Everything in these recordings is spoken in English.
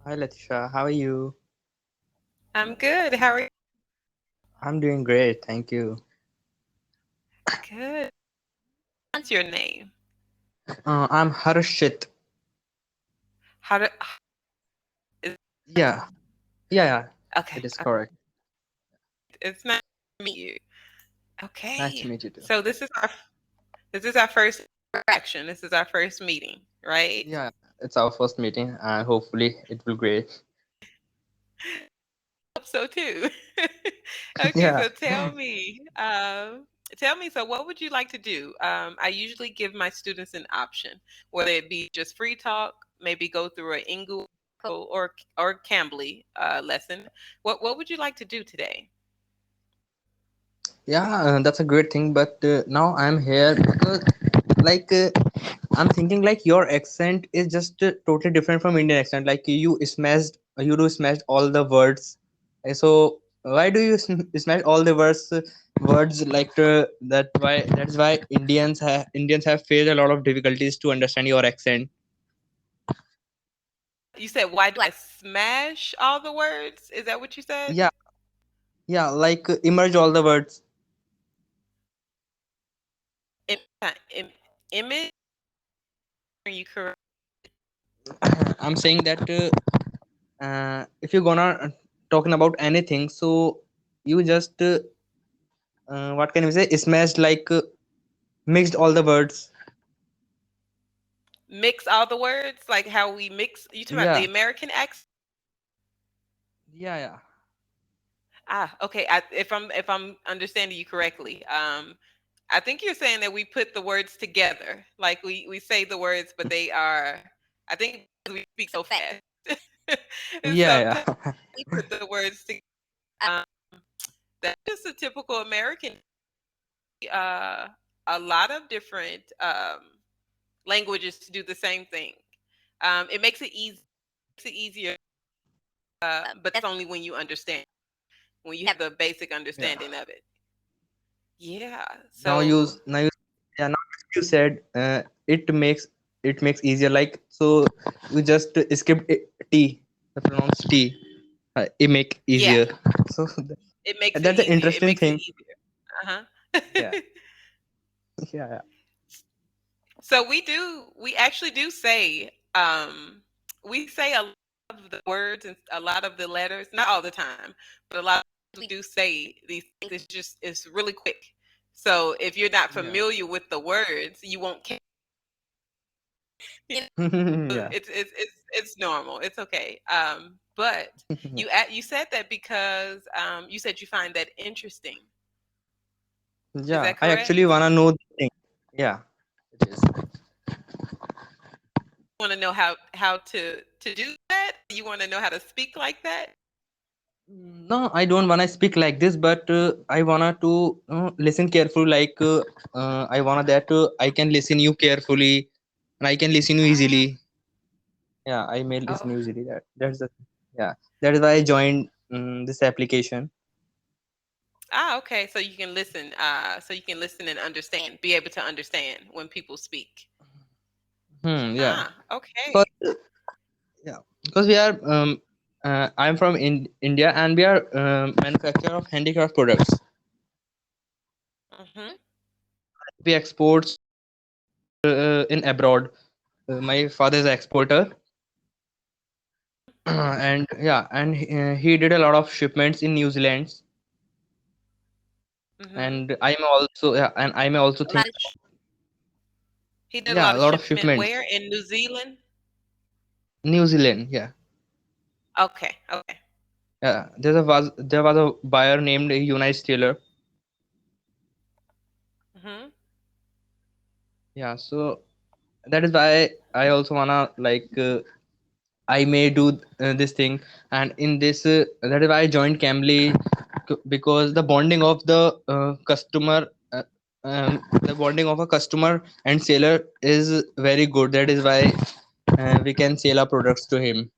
Hi Latisha, how are you? I'm good. How are you? I'm doing great, thank you. Good. What's your name? I'm Harshit. How do is Yeah, yeah, it okay. is correct. It's nice to meet you. Nice to Okay. meet you too. So this is our first interaction. This is our first meeting, right? Yeah, it's our first meeting, and hopefully it will great. Hope so too. Okay, Yeah, so tell me, so what would you like to do? I usually give my students an option, whether it be just free talk, maybe go through an English or Cambly lesson. What would you like to do today? yeah, that's a great thing. But now I'm here because, like, I'm thinking like your accent is just totally different from Indian accent. Like you do smashed all the words. So why do you smash all the words like that's why Indians have faced a lot of difficulties to understand your accent. You said, why do I smash all the words? Is that what you said? Yeah, yeah, like emerge all the words. In, image? Are you correct? I'm saying that if you're gonna talking about anything, so you just what can we say? Smashed like mixed all the words. Mix all the words, like how we mix. You talking about the Yeah, American accent? yeah, yeah, Okay. If I'm understanding you correctly, I think you're saying that we put the words together, like we say the words, but they are. I think because we speak so fast, and yeah, sometimes yeah. we put the words together. Um, that's just a typical American. Uh, a lot of different languages do the same thing. It makes it easy. Makes it easier, but that's only when you understand. When you have the basic Yeah. understanding of it. Yeah. Now you So now you yeah now you said it makes easier. Like so, you just skip T, the pronounce T. It make yeah, easier. So it makes it that's an easier. It interesting makes it thing. easier. Uh Yeah, huh. yeah, So we actually do say, we say a lot of the words and a lot of the letters, not all the time, but a lot of times we do say these things. It's really quick. So if you're not yeah, familiar with the words, you won't catch. You know, yeah, it's normal. It's okay. But you said that because you said you find that interesting. Is yeah. that I actually correct? wanna know the thing. Yeah, it is. Want to know how to do that? You want to know how to speak like that? No, I don't wanna speak like this, but I wanna to listen carefully. Like I wanna that I can listen you carefully, and I can listen you Ah, easily. Yeah, I may listen oh, usually. That's the yeah. That is why I joined this application. okay. So you can listen and understand. Be able to understand when people speak. Yeah. Okay. Because yeah, because we are I'm from India, and we are manufacturer of handicraft products. Mhm. We export in abroad. My father is an exporter, and yeah, and he did a lot of shipments in New Zealand, Mhm. and I'm also yeah, and I may also think He did a yeah, lot a of lot of shipment shipments. where in New Zealand. New Zealand, yeah. Okay. Okay. Yeah, there was a buyer named Unice Taylor. Mhm. Yeah, so that is why I also wanna like I may do this thing, and in this that is why I joined Cambly because the bonding of a customer and seller is very good. That is why we can sell our products to him.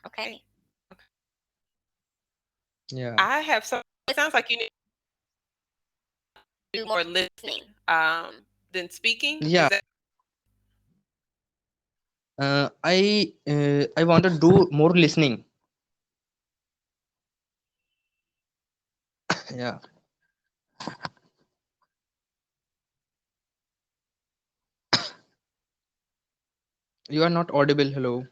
Okay. Yeah, I have some. It sounds like you need to do more listening than speaking. yeah. Is that I want to do more listening. Yeah, you are not audible. Hello,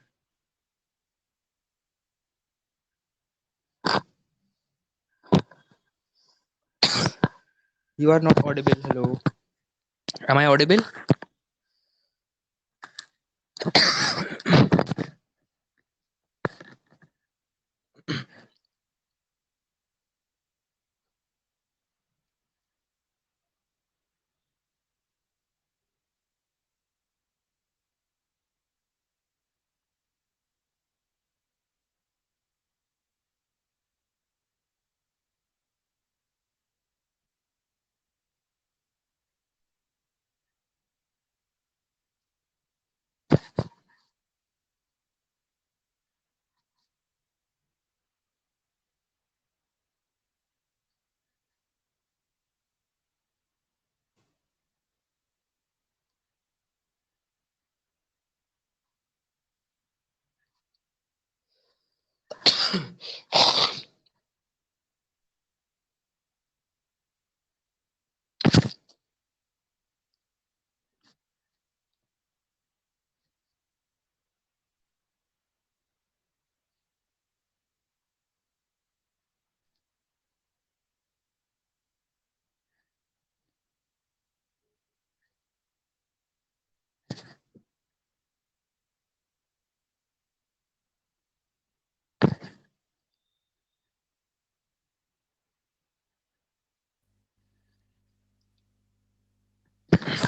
you are not audible. Hello, am I audible?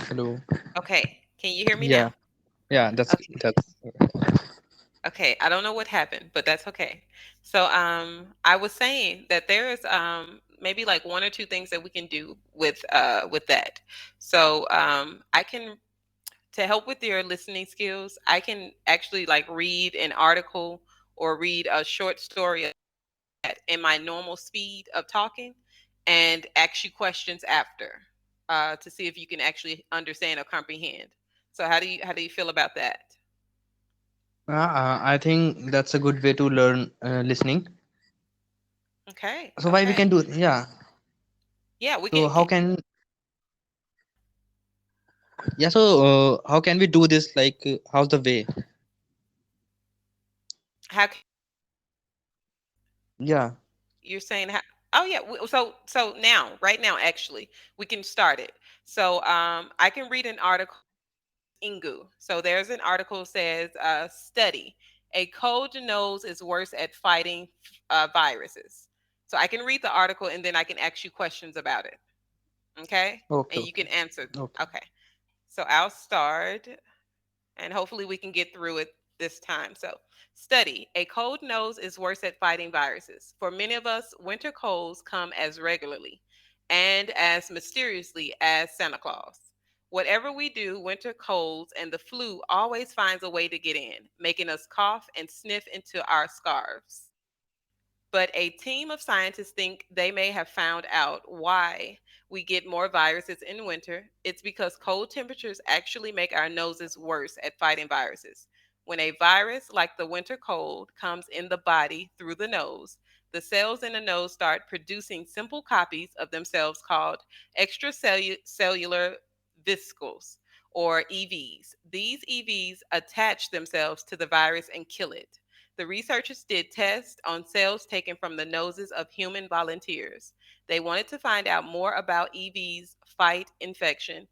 Hello. Okay. Can you hear me Yeah, now? yeah. Okay. That's. Okay. I don't know what happened, but that's okay. So I was saying that there is maybe like one or two things that we can do with that. So I can, to help with your listening skills, I can actually like read an article or read a short story in my normal speed of talking and ask you questions after, to see if you can actually understand or comprehend. So how do you feel about that? I think that's a good way to learn listening. Okay. So why we Okay. can do? Yeah. Yeah, we So how can. can? Yeah. So how can we do this? Like, how's the way? How can, Yeah. you're saying how? Oh yeah. So now, right now, actually, we can start it. So I can read an article. Ingu. So there's an article says, study, a cold nose is worse at fighting viruses. So I can read the article and then I can ask you questions about it. Okay, Okay. and you Okay. can answer. Okay. Okay, so I'll start and hopefully we can get through it this time. So, study, a cold nose is worse at fighting viruses. For many of us, winter colds come as regularly and as mysteriously as Santa Claus. Whatever we do, winter colds and the flu always finds a way to get in, making us cough and sniff into our scarves. But a team of scientists think they may have found out why we get more viruses in winter. It's because cold temperatures actually make our noses worse at fighting viruses. When a virus like the winter cold comes in the body through the nose, the cells in the nose start producing simple copies of themselves called extracellular vesicles, or EVs. These EVs attach themselves to the virus and kill it. The researchers did tests on cells taken from the noses of human volunteers. They wanted to find out more about EVs fight infection.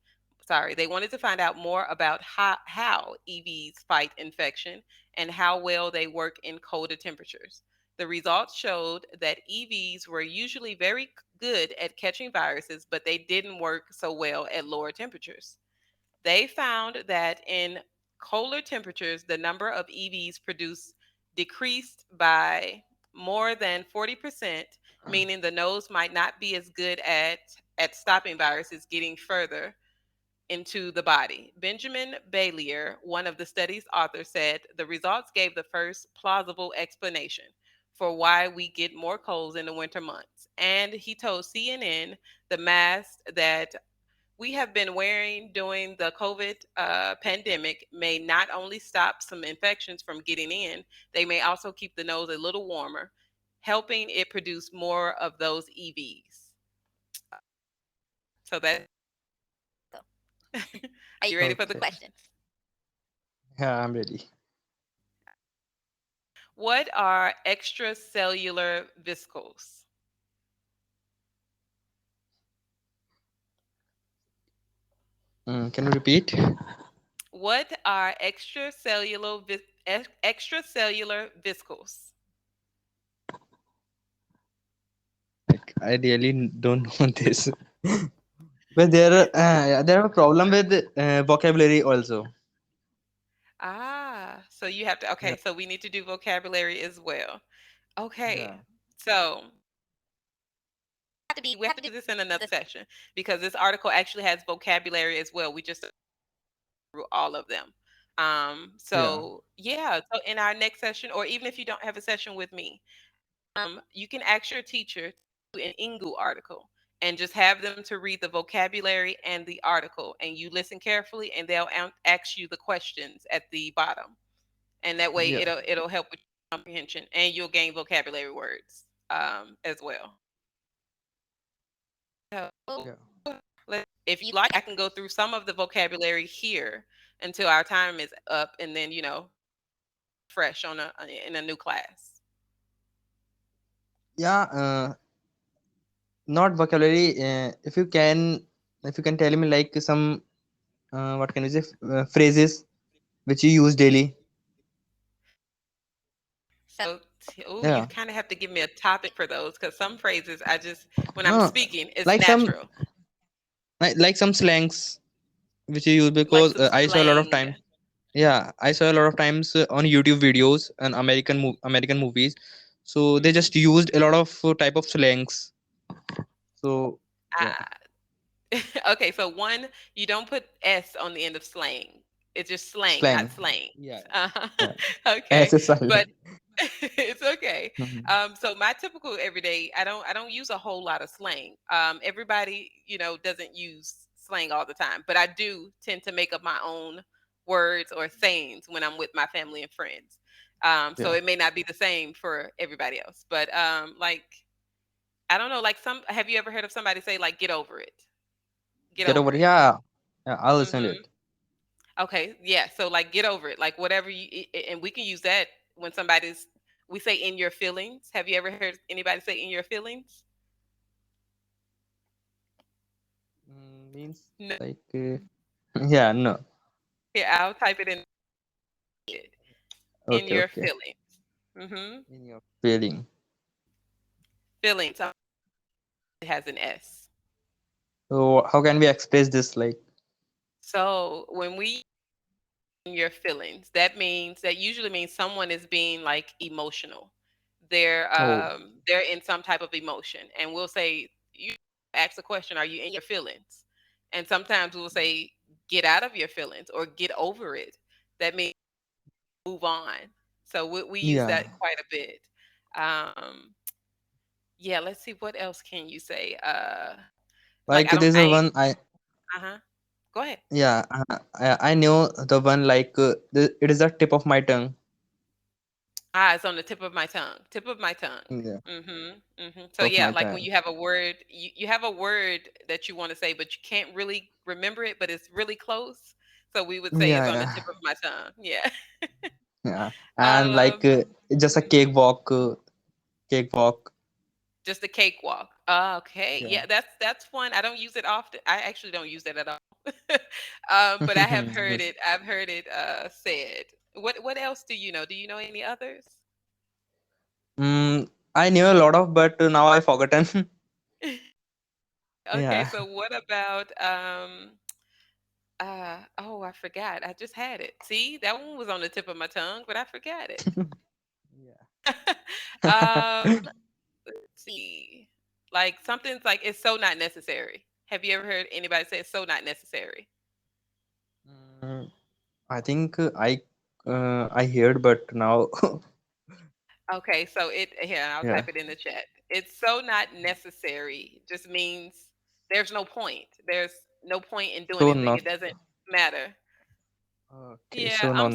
Sorry, they wanted to find out more about how EVs fight infection and how well they work in colder temperatures. The results showed that EVs were usually very good at catching viruses, but they didn't work so well at lower temperatures. They found that in colder temperatures, the number of EVs produced decreased by more than 40%, meaning the nose might not be as good at stopping viruses getting further into the body. Benjamin Bailier, one of the study's authors, said the results gave the first plausible explanation for why we get more colds in the winter months. And he told CNN the mass that we have been wearing during the COVID pandemic may not only stop some infections from getting in, they may also keep the nose a little warmer, helping it produce more of those EVs. So that's are you ready for the Okay. questions? Yeah, I'm ready. What are extracellular viscose? Can you repeat? What are extracellular viscose? Like, I really don't know this. But there are a problem with vocabulary also. Ah, so you have to, Yeah. okay, so we need to do vocabulary as well. Okay. Yeah. So we have to do this in another session because this article actually has vocabulary as well. We just through all of them. Yeah. So yeah, so in our next session, or even if you don't have a session with me, you can ask your teacher to do an Ingu article and just have them to read the vocabulary and the article, and you listen carefully, and they'll ask you the questions at the bottom, and that way Yeah. it'll help with comprehension, and you'll gain vocabulary words as well. So Yeah. if you like, I can go through some of the vocabulary here until our time is up, and then fresh on a in a new class. Yeah. Not vocabulary. If you can tell me like some what can you say phrases which you use daily. So, oh, you Yeah. kind of have to give me a topic for those because some phrases I just, when I'm No, speaking, it's like some natural, like some slangs which you use like because some I saw a lot of slang. time. Yeah, I saw a lot of times on YouTube videos and American movies. So they Hmm. just used a lot of type of slangs. So yeah, Ah, okay, so one, you don't put S on the end of slang. It's just slang, slang. not slangs. Yeah, Uh-huh. yeah. Okay, S is but silent. it's okay. Mhm. So my typical everyday, I don't use a whole lot of slang. Everybody, doesn't use slang all the time, but I do tend to make up my own words or sayings when I'm with my family and friends. So Yeah, it may not be the same for everybody else, but like I don't know, like some. Have you ever heard of somebody say like "get over it"? Get get over. over it. Yeah, yeah. I'll listen to Hmm. it. Okay, yeah. So like get over it. Like whatever and we can use that when somebody's we say in your feelings. Have you ever heard anybody say in your feelings? Means No. like yeah, no. Here, I'll type it in Okay, your okay. feelings. Mm-hmm. In your feeling. Feelings. It has an S. So how can we express this? Like, So when we in your feelings, that usually means someone is being like emotional. oh, They're in some type of emotion, and we'll say you ask the question, "Are you in your feelings?" And sometimes we'll say, "Get out of your feelings" or "Get over it." That means move on. So we use yeah. that quite a bit. Um, yeah, let's see what else can you say. Like Like there's a I one I uh-huh. Go ahead. yeah I know the one like it is the tip of my tongue. Ah, it's on the tip of my tongue. Tip of my tongue. Yeah, Mhm. Mhm. So of yeah, my like when tongue. you have a word, you have a word that you want to say, but you can't really remember it, but it's really close. So we would say it's Yeah, on the yeah, tip of my tongue. Yeah. yeah. And like Um, just a cake walk. just a cakewalk. Okay. Yeah. Yeah, that's one. I don't use it often. I actually don't use it at all. But I have heard Yes. it. I've heard it said. What else do you know? Do you know any others? I knew a lot of, but now I forgotten. Okay, Yeah. so what about oh, I forgot. I just had it. See, that one was on the tip of my tongue, but I forgot it. Yeah. Let's see. Like something's like it's so not necessary. Have you ever heard anybody say it's so not necessary? Mm, I think I heard, but now Okay, so it here, I'll yeah. type it in the chat. It's so not necessary just means there's no point. There's no point in doing So anything. not It doesn't matter. okay. Yeah, So I'm not